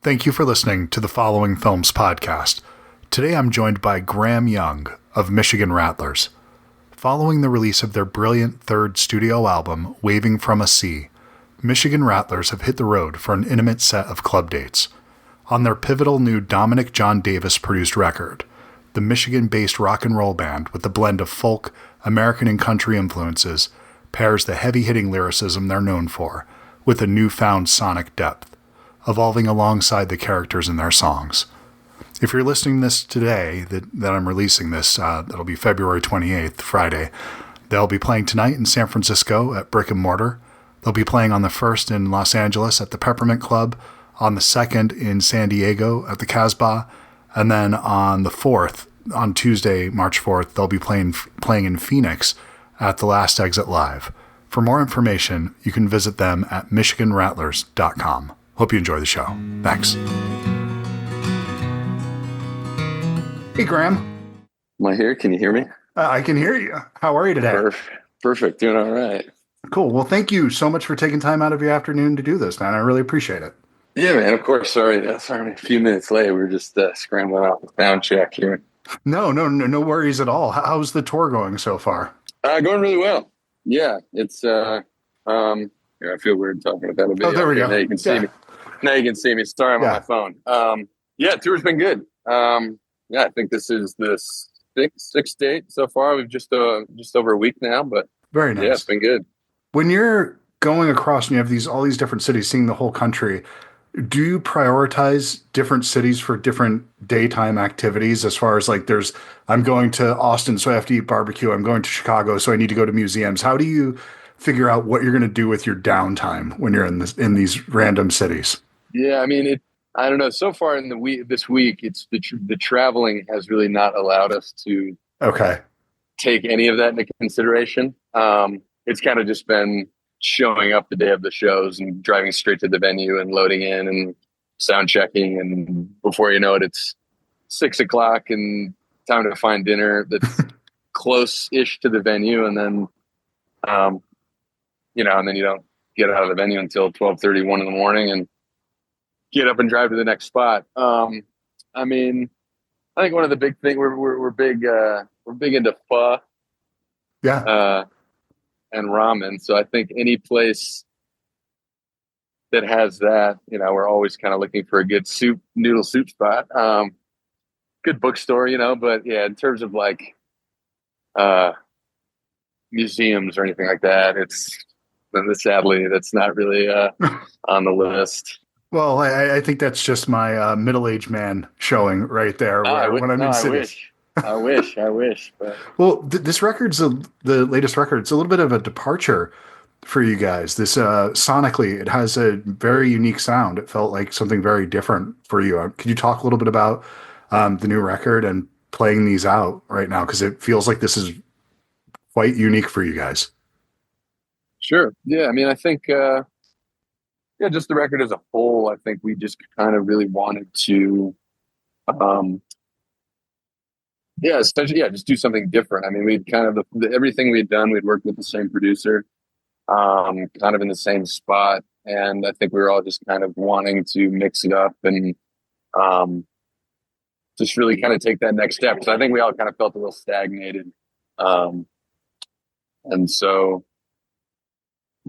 Thank you for listening to the Following Films podcast. Today I'm joined by Graham Young of Michigan Rattlers. Following the release of their brilliant third studio album, Waving from a Sea, Michigan Rattlers have hit the road for an intimate set of club dates. On their pivotal new Dominic John Davis produced record, the Michigan-based rock and roll band with a blend of folk, American, and country influences pairs the heavy-hitting lyricism they're known for with a newfound sonic depth, evolving alongside the characters in their songs. If you're listening to this today, that I'm releasing this, that'll be February 28th, Friday, they'll be playing tonight in San Francisco at Brick and Mortar. They'll be playing on the 1st in Los Angeles at the Peppermint Club, on the 2nd in San Diego at the Casbah, and then on the 4th, on Tuesday, March 4th, they'll be playing in Phoenix at the Last Exit Live. For more information, you can visit them at michiganrattlers.com. Hope you enjoy the show. Thanks. Hey, Graham. Am I here? Can you hear me? I can hear you. How are you today? Perfect. Doing all right. Cool. Well, thank you so much for taking time out of your afternoon to do this, man. I really appreciate it. Yeah, man. Of course. Sorry, a few minutes late. We were just scrambling out the sound check here. No worries at all. How's the tour going so far? Going really well. Yeah, it's I feel weird talking about that. Oh, there we go. Now you can see me. Now you can see me. Sorry, I'm on my phone. Yeah, tour's been good. Yeah, I think this is the sixth date so far. We've just over a week now, but very nice. Yeah, it's been good. When you're going across and you have all these different cities, seeing the whole country, do you prioritize different cities for different daytime activities? As far as I'm going to Austin, so I have to eat barbecue. I'm going to Chicago, so I need to go to museums. How do you figure out what you're going to do with your downtime when you're in these random cities? Yeah, I mean, I don't know. So far in this week, it's the traveling has really not allowed us to take any of that into consideration. It's kind of just been showing up the day of the shows and driving straight to the venue and loading in and sound checking. And before you know it, it's 6:00 and time to find dinner that's close-ish to the venue. And then, and then you don't get out of the venue until 12:30, 1 in the morning and get up and drive to the next spot. I mean, I think one of the big things we're big into pho. Yeah. And ramen. So I think any place that has that, we're always kind of looking for a good noodle soup spot. Good bookstore, but yeah, in terms of museums or anything like that, sadly, that's not really on the list. Well, I think that's just my middle-aged man showing right there when I'm in cities. I wish. But. Well, this record's the latest record. It's a little bit of a departure for you guys. This sonically, it has a very unique sound. It felt like something very different for you. Could you talk a little bit about the new record and playing these out right now? Because it feels like this is quite unique for you guys. Sure. Yeah. I mean, I think, just the record as a whole, I think we just kind of really wanted to, essentially, just do something different. I mean, we'd kind of everything we'd done, we'd worked with the same producer, kind of in the same spot, and I think we were all just kind of wanting to mix it up and just really kind of take that next step. So I think we all kind of felt a little stagnated, and so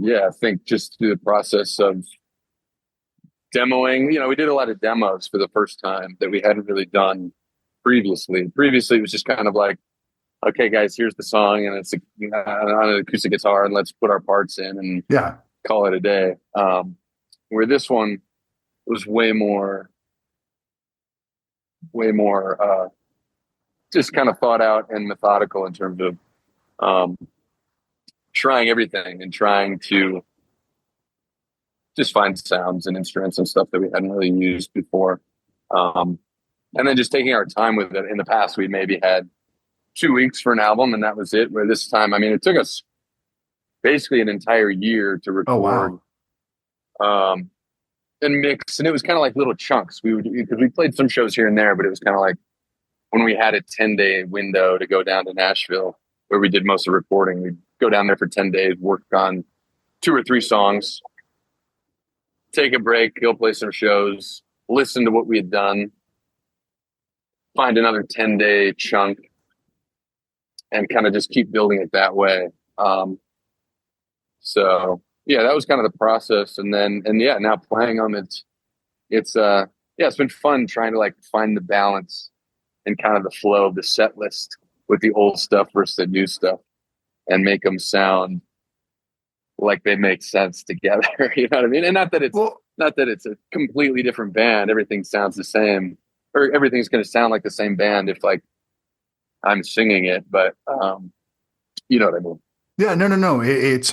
I think just through the process of demoing, we did a lot of demos for the first time that we hadn't really done previously. It was just kind of like, okay, guys, here's the song, and it's on an acoustic guitar, and let's put our parts in and call it a day. Where this one was way more just kind of thought out and methodical in terms of trying everything and trying to just find sounds and instruments and stuff that we hadn't really used before. And then just taking our time with it. In the past, we maybe had 2 weeks for an album, and that was it. Where this time, I mean, it took us basically an entire year to record and mix. And it was kind of like little chunks. Because we played some shows here and there, but it was kind of like when we had a 10-day window to go down to Nashville, where we did most of the recording. We'd go down there for 10 days, work on 2 or 3 songs, take a break, go play some shows, listen to what we had done, find another 10-day chunk, and kind of just keep building it that way. So yeah, that was kind of the process. And now playing them, it's been fun trying to like find the balance and kind of the flow of the set list with the old stuff versus the new stuff and make them sound like they make sense together. You know what I mean? And not that it's a completely different band. Everything sounds the same, or everything's going to sound like the same band if like I'm singing it, but you know what I mean? Yeah, no. It's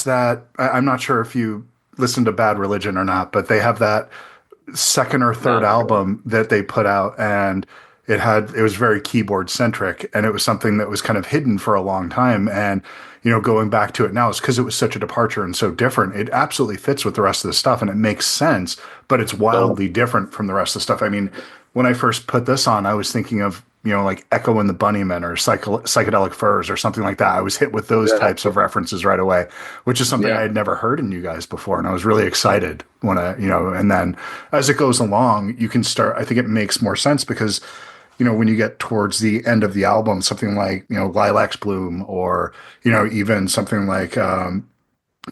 that I'm not sure if you listen to Bad Religion or not, but they have that second or third album that they put out, and it was very keyboard centric, and it was something that was kind of hidden for a long time. And going back to it now is because it was such a departure and so different. It absolutely fits with the rest of the stuff, and it makes sense, but it's wildly different from the rest of the stuff. I mean, when I first put this on, I was thinking of like Echo and the Bunnymen or Psychedelic Furs or something like that. I was hit with those types of references right away, which is something I had never heard in you guys before. And I was really excited when and then as it goes along, you can start, I think it makes more sense because, when you get towards the end of the album, something like, Lilacs Bloom or, even something like,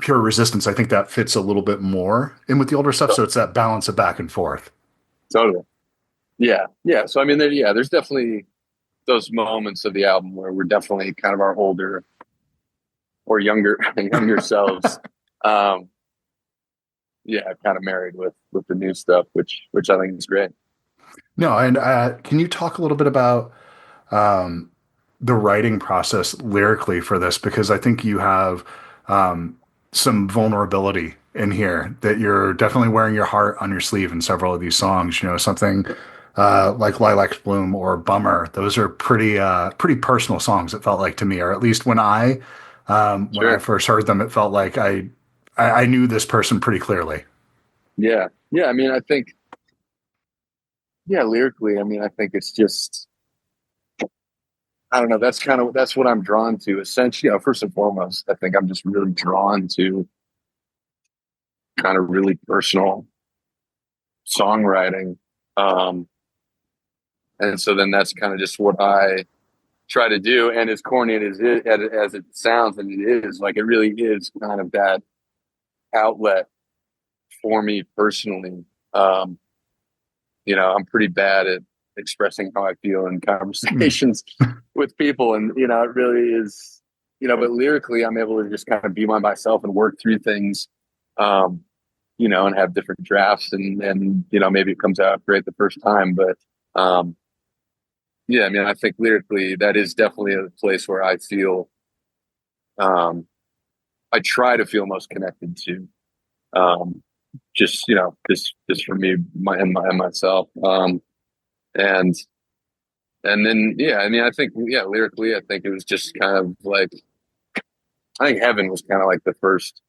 Pure Resistance, I think that fits a little bit more in with the older stuff. So it's that balance of back and forth. Totally. Yeah. Yeah. So, I mean, there's definitely those moments of the album where we're definitely kind of our older or younger selves. Kind of married with the new stuff, which I think is great. No. And can you talk a little bit about the writing process lyrically for this? Because I think you have some vulnerability in here that you're definitely wearing your heart on your sleeve in several of these songs, something like Lilacs Bloom or Bummer. Those are pretty personal songs, it felt like to me, or at least when I first heard them, it felt like I knew this person pretty clearly. Yeah. I mean, I think, lyrically, I mean, I think it's just, I don't know. That's what I'm drawn to. Essentially, first and foremost, I think I'm just really drawn to kind of really personal songwriting. And so then that's kind of just what I try to do. And as corny as it sounds, and it is, like, it really is kind of that outlet for me personally. I'm pretty bad at expressing how I feel in conversations with people. And, it really is, but lyrically, I'm able to just kind of be myself and work through things, and have different drafts and maybe it comes out great the first time. But, I mean, I think lyrically that is definitely a place where I feel, I try to feel most connected to, just for me, and myself. And then, I mean, I think, lyrically, I think it was just kind of like, I think Heaven was kind of like the first,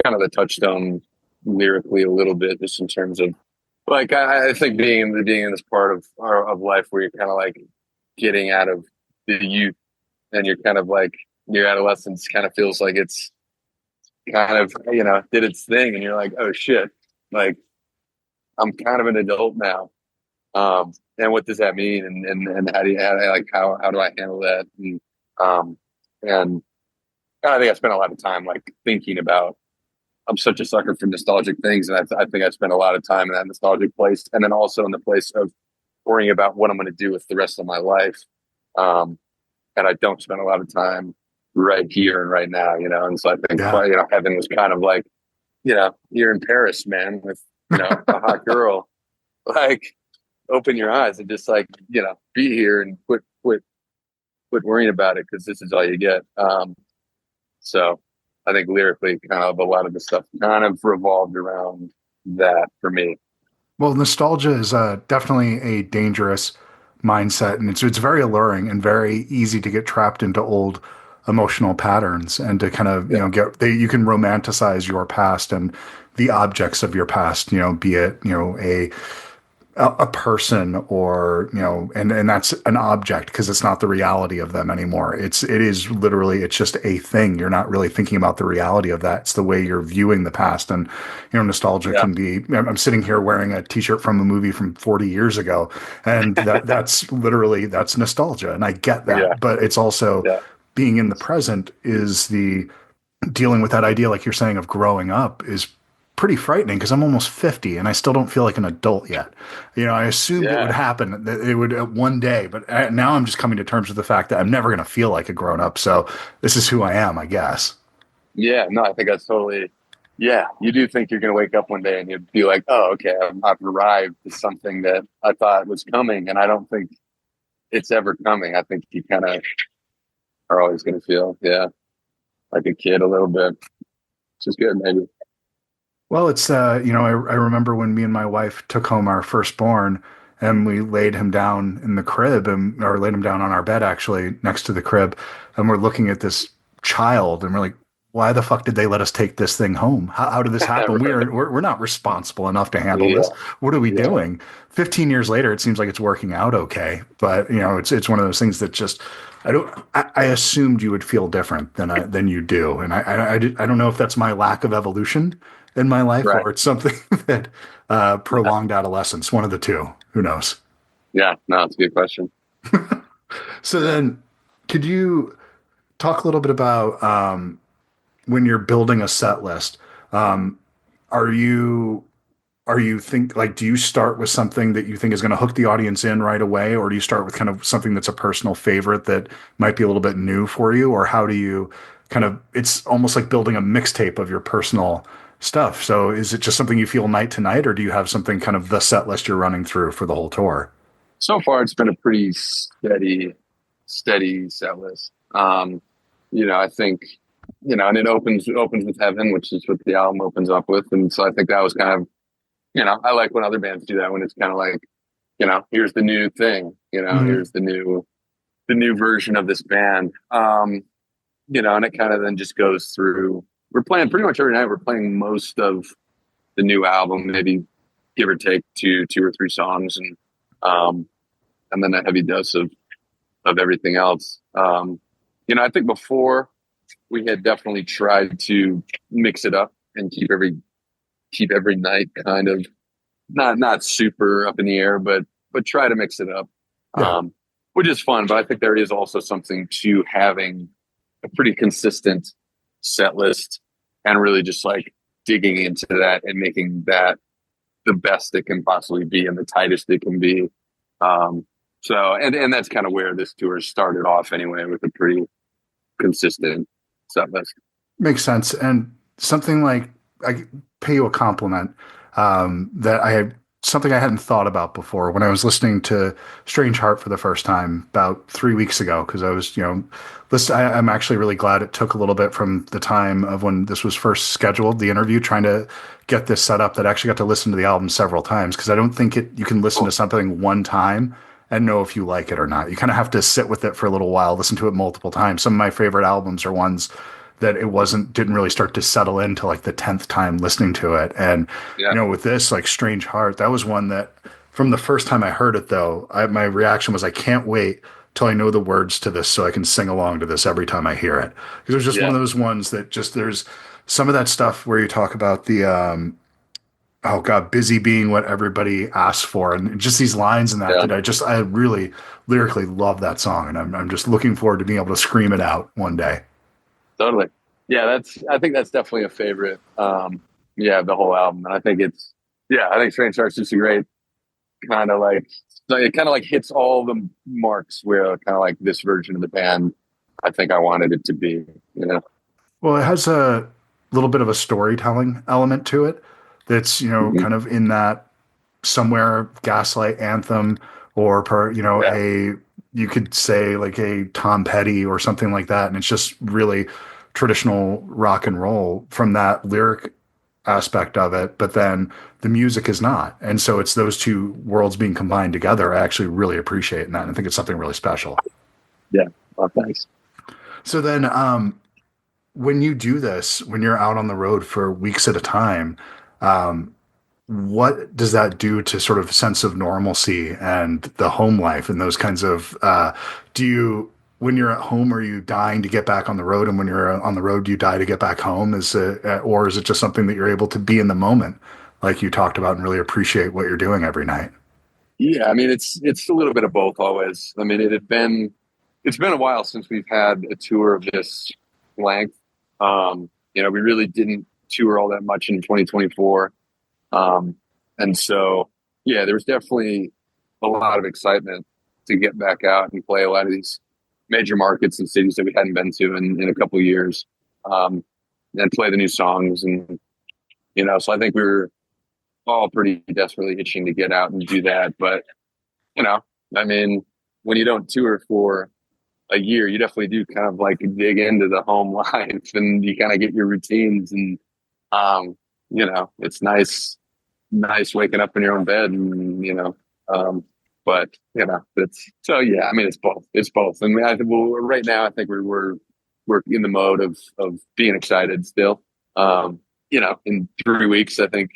kind of the touchstone lyrically a little bit, just in terms of, like, I think being in this part of life where you're kind of like getting out of the youth and you're kind of like, your adolescence kind of feels like it's kind of, did its thing. And you're like, oh shit, like, I'm kind of an adult now. And what does that mean? And how do I handle that? And I think I spent a lot of time like thinking about, I'm such a sucker for nostalgic things. And I think I spent a lot of time in that nostalgic place. And then also in the place of worrying about what I'm going to do with the rest of my life. And I don't spend a lot of time right here and right now, and so I think, Heaven was kind of like, you're in Paris, man, with, a hot girl, like, open your eyes and just like, be here and quit worrying about it, because this is all you get. So I think lyrically, kind of a lot of the stuff kind of revolved around that for me. Well, nostalgia is definitely a dangerous mindset, and it's very alluring and very easy to get trapped into old emotional patterns and to kind of you can romanticize your past and the objects of your past, be it a person, or and that's an object, because it's not the reality of them anymore. It is literally, it's just a thing. You're not really thinking about the reality of that. It's the way you're viewing the past. And nostalgia Yeah. can be, I'm sitting here wearing a t-shirt from a movie from 40 years ago, and that's literally, that's nostalgia, and I get Yeah. that. But it's also Yeah. being in the present, is the dealing with that idea, like you're saying, of growing up, is pretty frightening, because I'm almost 50 and I still don't feel like an adult yet. I assumed it would Yeah. happen, that it would one day, but now I'm just coming to terms with the fact that I'm never going to feel like a grown up. So this is who I am, I guess. Yeah. No, I think that's totally, yeah. You do think you're going to wake up one day and you'd be like, oh, okay, I've arrived to something that I thought was coming. And I don't think it's ever coming. I think you kind of are always going to feel, yeah, like a kid a little bit, which is good, maybe. Well, it's I remember when me and my wife took home our firstborn, and we laid him down in the crib, or laid him down on our bed, actually, next to the crib, and we're looking at this child, and we're like, why the fuck did they let us take this thing home? How did this happen? Right. We're not responsible enough to handle Yeah. this. What are we Yeah. doing? 15 years later, it seems like it's working out okay, but it's one of those things that just, I assumed you would feel different than you do, and I don't know if that's my lack of evolution in my life, Right. or it's something that prolonged adolescence. One of the two. Who knows? Yeah. No, it's a good question. So Yeah. then, could you talk a little bit about when you're building a set list? Um, are you do you start with something that you think is going to hook the audience in right away, or do you start with kind of something that's a personal favorite that might be a little bit new for you, or how do you kind of, it's almost like building a mixtape of your personal stuff. So is it just something you feel night to night, or do you have something kind of the set list you're running through for the whole tour? So far, it's been a pretty steady set list. I think, and it opens with Heaven, which is what the album opens up with. And so I think that was kind of, I like when other bands do that, when it's kind of like, here's the new thing, Mm-hmm. here's the new version of this band. And it kind of then just goes through, we're playing pretty much every night. We're playing most of the new album, maybe give or take two or three songs. Um, and then a heavy dose of everything else. I think before we had definitely tried to mix it up and keep every night kind of not super up in the air, but try to mix it up, Yeah. which is fun. But I think there is also something to having a pretty consistent set list and really just like digging into that and making that the best it can possibly be and the tightest it can be. And that's kind of where this tour started off anyway, with a pretty consistent set list. Makes sense. And something like, I pay you a compliment, that I had something I hadn't thought about before when I was listening to Strange Heart for the first time about 3 weeks ago. Because I was, I'm actually really glad it took a little bit from the time of when this was first scheduled, the interview, trying to get this set up, that I actually got to listen to the album several times. Because I don't think you can listen to Cool. something one time and know if you like it or not. You kind of have to sit with it for a little while, listen to it multiple times. Some of my favorite albums are ones that didn't really start to settle into like the 10th time listening to it. And, Yeah. with this, like Strange Heart, that was one that from the first time I heard it, though, my reaction was, I can't wait till I know the words to this so I can sing along to this every time I hear it. Because it was just one Yeah. of those ones that just, there's some of that stuff where you talk about the, oh God, busy being what everybody asks for. And just these lines in that, Yeah. I really lyrically love that song. And I'm just looking forward to being able to scream it out one day. Totally. Yeah. I think that's definitely a favorite. Yeah. The whole album. And I think Strange Hearts is a great kind of like, so it kind of like hits all the marks where kind of like this version of the band, I think I wanted it to be. Well, it has a little bit of a storytelling element to it that's, Mhm. kind of in that somewhere Gaslight Anthem, or Yeah. you could say like a Tom Petty or something like that. And it's just really traditional rock and roll from that lyric aspect of it. But then the music is not. And so it's those two worlds being combined together. I actually really appreciate that. And I think it's something really special. Yeah. Well, thanks. So then, when you do this, when you're out on the road for weeks at a time, what does that do to sort of sense of normalcy and the home life and those kinds of, do you, when you're at home, are you dying to get back on the road? And when you're on the road, do you die to get back home? Or is it just something that you're able to be in the moment, like you talked about, and really appreciate what you're doing every night? Yeah, I mean, it's a little bit of both always. I mean, it's been a while since we've had a tour of this length. We really didn't tour all that much in 2024. And so, yeah, there was definitely a lot of excitement to get back out and play a lot of these major markets and cities that we hadn't been to in a couple of years, and play the new songs. And, so I think we were all pretty desperately itching to get out and do that. But, I mean, when you don't tour for a year, you definitely do kind of like dig into the home life and you kind of get your routines. And, it's nice waking up in your own bed and, but I mean, it's both. I mean, I think, well, right now, I think we're in the mode of being excited still. In 3 weeks, I think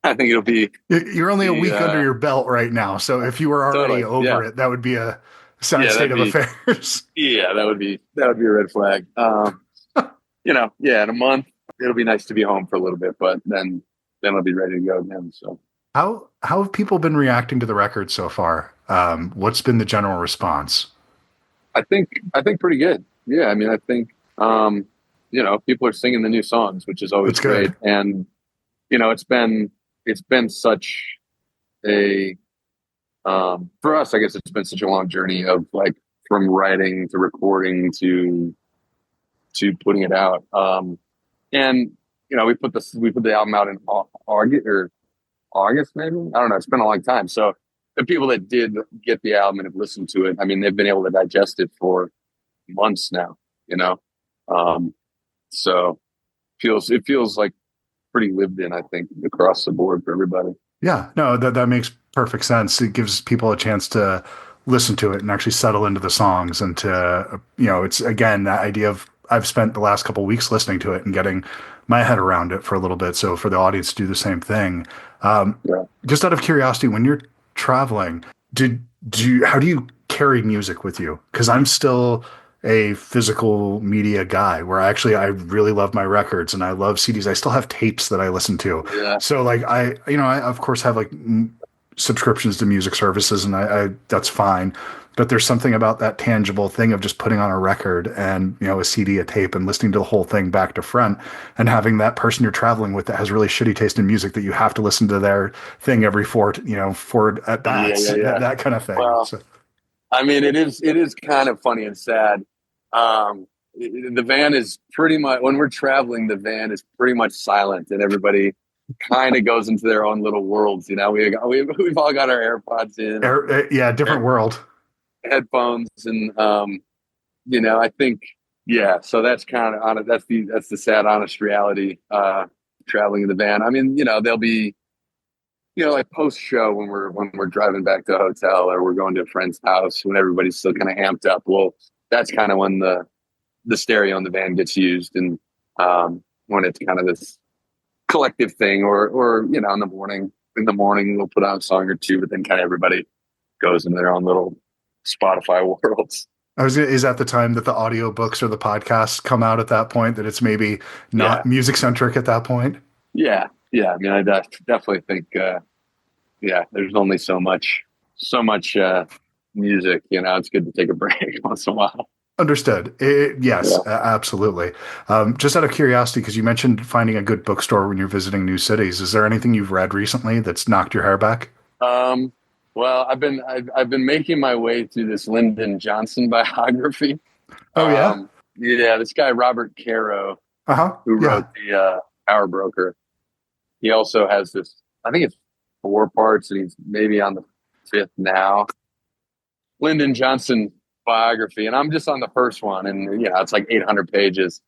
it'll be. You're only a week under your belt right now, so if you were already over it, that would be a sad state of affairs. Yeah, that would be a red flag. In a month, it'll be nice to be home for a little bit, but then I'll be ready to go again. So, how have people been reacting to the record so far? What's been the general response? I think pretty good. Yeah, I mean, I think people are singing the new songs, which is always great, and it's been such a for us, I guess it's been such a long journey of like from writing to recording to putting it out. And we put the album out in August, maybe. I don't know. It's been a long time. So the people that did get the album and have listened to it, I mean, they've been able to digest it for months now. So it feels like pretty lived in, I think, across the board for everybody. Yeah, no, that makes perfect sense. It gives people a chance to listen to it and actually settle into the songs and to, it's again, that idea of I've spent the last couple of weeks listening to it and getting my head around it for a little bit. So for the audience to do the same thing, just out of curiosity, when you're traveling, how do you carry music with you? Because I'm still a physical media guy where I really love my records and I love CDs. I still have tapes that I listen to. Yeah. So like I of course have like subscriptions to music services and I that's fine. But there's something about that tangible thing of just putting on a record and, a CD, a tape, and listening to the whole thing back to front and having that person you're traveling with that has really shitty taste in music that you have to listen to their thing every four at bats, that kind of thing. Well, so. I mean, it is kind of funny and sad. The van is pretty much, when we're traveling, the van is pretty much silent and everybody kind of goes into their own little worlds. We've all got our AirPods in. Different world. Headphones and I think so that's kind of that's the sad honest reality traveling in the van. I mean there'll be like post show when we're driving back to a hotel or we're going to a friend's house when everybody's still kind of amped up. Well, that's kind of when the stereo in the van gets used and when it's kind of this collective thing or in the morning we'll put on a song or two, but then kind of everybody goes into their own little Spotify worlds. Is that the time that the audiobooks or the podcasts come out at that point, that it's maybe not music centric at that point? Yeah. I mean, I definitely think, there's only so much music, it's good to take a break once in a while. Understood. Yes, absolutely. Just out of curiosity, because you mentioned finding a good bookstore when you're visiting new cities, is there anything you've read recently that's knocked your hair back? Well, I've been making my way through this Lyndon Johnson biography. Oh yeah, this guy Robert Caro, who wrote the Power Broker. He also has this. I think it's 4 parts, and he's maybe on the 5th now. Lyndon Johnson biography, and I'm just on the first one, and it's like 800 pages.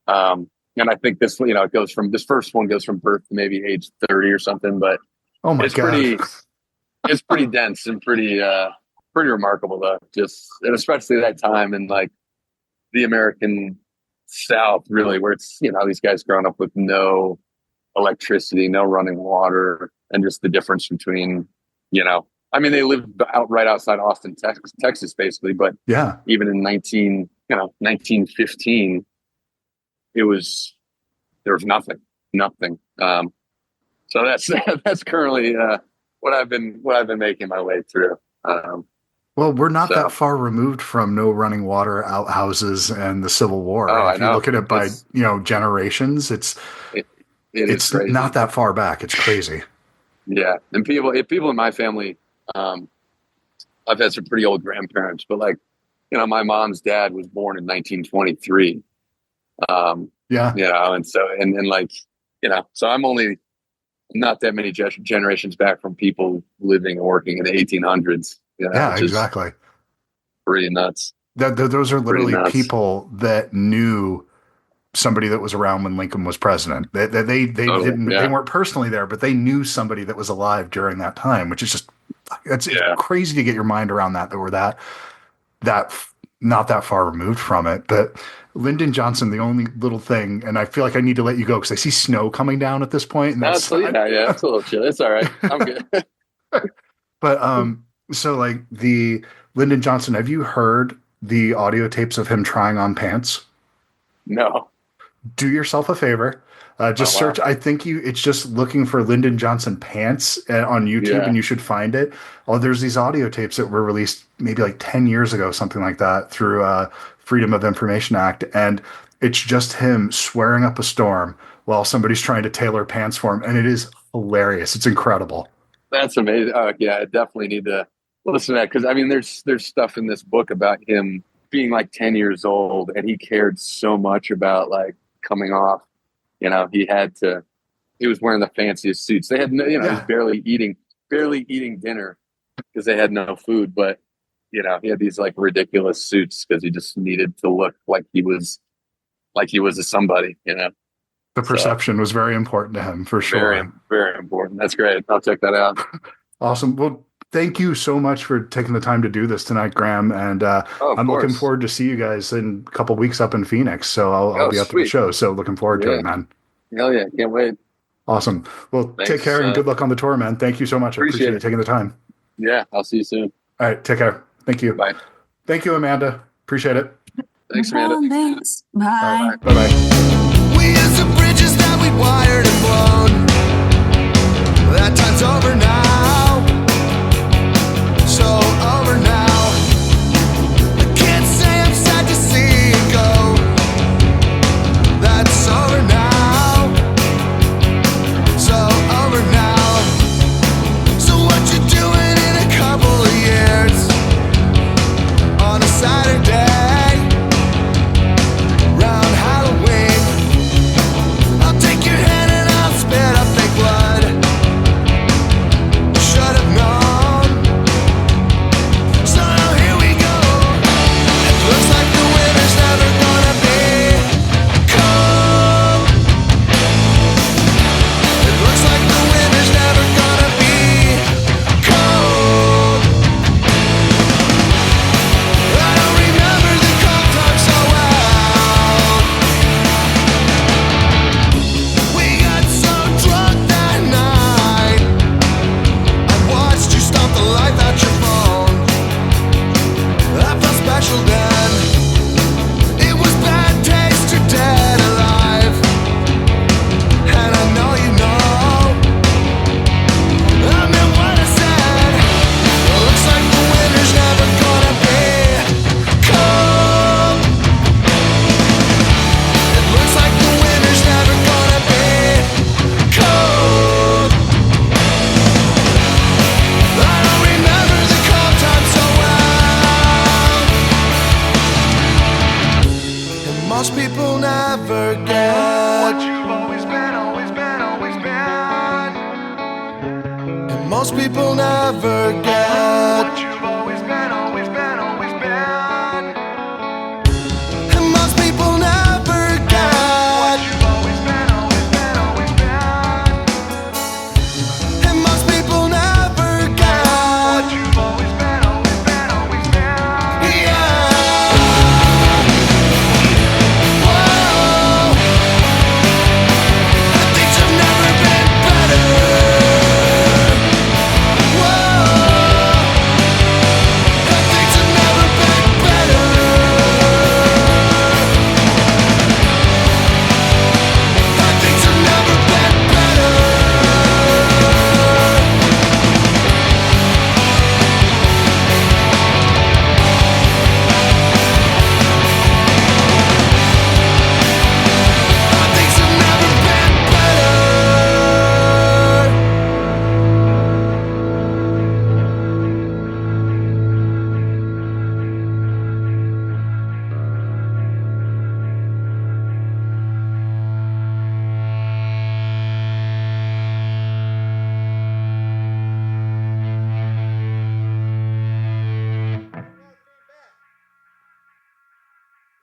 And I think this, it goes from this first one goes from birth to maybe age 30 or something, but oh my God. It's pretty dense and pretty remarkable though. And especially that time in like the American South, really, where it's, these guys growing up with no electricity, no running water. and just the difference between, I mean, they lived right outside Austin, Texas, basically. But yeah, even in 1915, there was nothing. So that's currently what I've been making my way through. Well, we're not that far removed from no running water, outhouses, and the Civil War. Oh, if you look at it by generations, it's crazy. Not that far back. It's crazy. Yeah, and people in my family, I've had some pretty old grandparents, but my mom's dad was born in 1923. Yeah, and so so I'm only not that many generations back from people living and working in the 1800s. Yeah, exactly. Pretty nuts. Those are literally people that knew somebody that was around when Lincoln was president. They weren't personally there, but they knew somebody that was alive during that time, which is just it's crazy to get your mind around that we're that not that far removed from it. But Lyndon Johnson, the only little thing, and I feel like I need to let you go because I see snow coming down at this point. And it's a little chill. It's all right. I'm good. But so the Lyndon Johnson, have you heard the audio tapes of him trying on pants? No. Do yourself a favor. Just search. I think it's just looking for Lyndon Johnson pants on YouTube, and you should find it. Oh, there's these audio tapes that were released maybe 10 years ago, something like that, through Freedom of Information Act, and it's just him swearing up a storm while somebody's trying to tailor pants for him, and it is hilarious. It's incredible. That's amazing. I definitely need to listen to that because there's stuff in this book about him being 10 years old, and he cared so much about coming off. He was wearing the fanciest suits. They had he was barely eating dinner because they had no food, but he had these ridiculous suits because he just needed to look like he was a somebody. The perception was very important to him, for sure. Very, very important. That's great. I'll check that out. Awesome. Well, thank you so much for taking the time to do this tonight, Graham. And I'm looking forward to see you guys in a couple weeks up in Phoenix. So I'll be up to the show. So looking forward to it, man. Hell yeah. Can't wait. Awesome. Well, thanks, take care and good luck on the tour, man. Thank you so much. I appreciate you taking the time. Yeah. I'll see you soon. All right. Take care. Thank you. Bye. Thank you, Amanda. Appreciate it. Thanks, Amanda. Thanks. Bye. Bye-bye. We used the bridges that we wired and blown. That time's over now. So over now. I can't say I'm sad to see it go. That's over now. So over now. So what you doing in a couple of years? On a Saturday, round Halloween, I'll take your hand and I'll spit up fake blood. Should have known. So now here we go. It looks like the winter's never gonna be cold. It looks like the winter's never gonna be cold. I don't remember the cold time so well. We got so drunk that night, I watched you stomp the life out your phone. I felt special then. It was bad taste or dead alive. And I know you know I meant what I said. It looks like the winter's never gonna be cold. It looks like the winter's never gonna be cold. I don't remember the cold time so well. And most people never get what you've always been, always been, always been. And most people never get